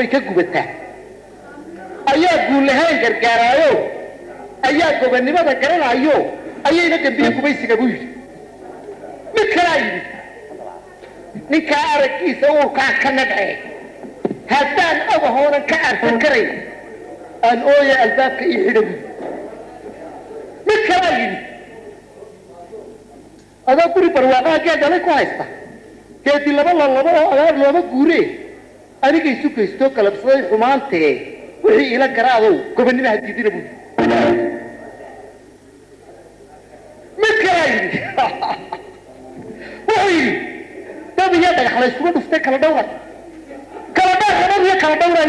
way ka gubataa ayaa guul lahayn gargaarayo ayaa gobonimada garanayo ayayna dambiye gubaysiga buu yiri mid kale yiri ninka aragkiisa uu ka nabcay haddaan abahoonan ka arkan karay aan ooya albaabka ii xidhay mid kale yiri adaa guri barwaaqaa geedale ku haysta geedi laba oo agaar looma guuree aniga isu kaysto kalabsaday xumaantee wixii ila garaadow gobonnimaha diidina buu mid kale yiri dad iyo dhagax la isku dhuftay kala dhawra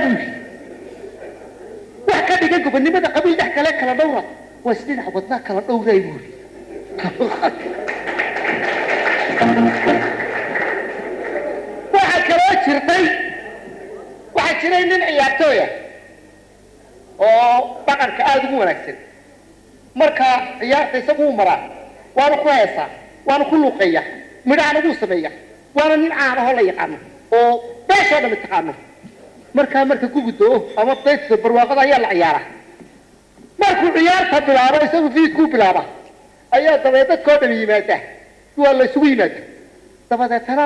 buu wax ka dhigay gobonnimada qabiil dhex kale kala dhawra waa sidii xabadna kala dhawray buu waxa kale jirtay waxa jiray nin ciyaartooy oo dhaqanka aad ugu wanaagsan marka ciyaarta isagu maraa waana ku heesaa waana ku luqeeyaa midhaan ugu sameeya waana nin caan ah oo la yaqaan oo beesha dhamma taqaano marka ku gudo ama beesha barwaaqada ayaa la ciyaara markuu ciyaarta bilaabo isagu fiid ku bilaaba ayaa dabeedad koo dhami yimaada waa la isugu yimaada dabadeetana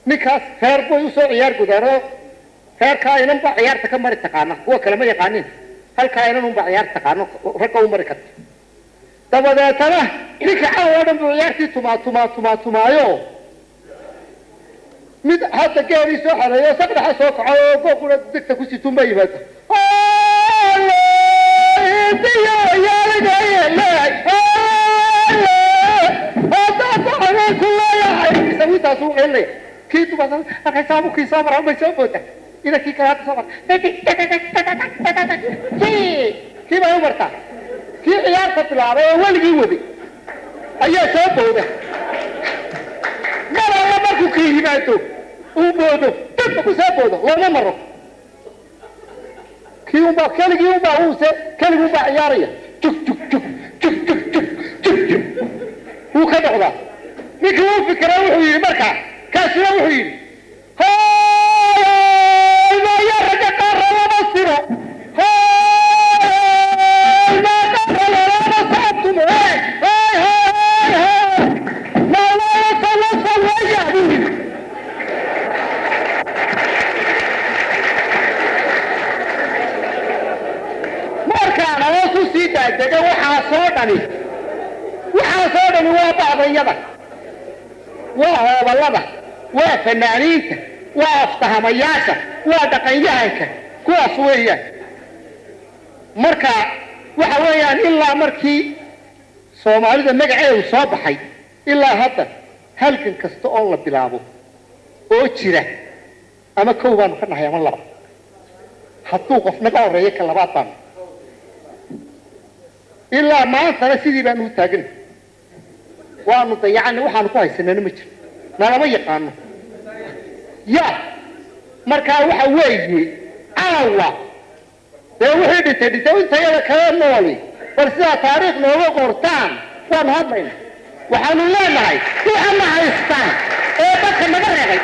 ninkaas feer boy u soo ciyaar gudaaro feerka inaan ba ciyaarta ka mari taqaana kuwa kale ma yaqaanin halka inaan ba ciyaarta taqaano ragga u mari karto dabadeetana ninka oo dhan buu ciyaartii tumaayo mid hadda geeri soo xareeyo sabdaxa soo kaco boqorada degta ku situmba yimaado كيف مثلا أكسامو كيسام رامي سوبوده إذا كي كلام سوبر كي ما يمرتا كي عيار تطلع ولا يجودي أيه سوبوده ما لا مركو كي يماتو وبوده تبقى سوبوده ولا مرة كي يوم كل يوم هو كل يوم عيارية تك تك تك تك تك تك تك هو كذا هذا ميكو فكرة وحي مركا كاسنا وحي هاي ما يرجع كارلا بصيرة هاي ما كارلا بصعبتم هاي ما لا يصلى يا بني مركا أنا وصو سيدا دقا وحاصودني وبعض يبا وهو والله وفنانينك وافتهمياشا ودقيانك كواس ويا مركا وحويان إلا مركي سوماليدا مقعيه وصوبحي إلا هذا هلكن كستو الله بلابو وجيره أما كوبان كنا هيا من الله حطوه في نقاو ريك اللباطان إلا ما أنت سيدي بأنه تاقن وأنه ضيعني وحانو كويسنا نمجر لا ما يقانو يا مركا waxa weeye aawa wixii dhintay inta yada kala nooli balse taariikh nooga qortaan waan hadlayn waxaanu leenahay si ama haystaan ee dadka naga reebay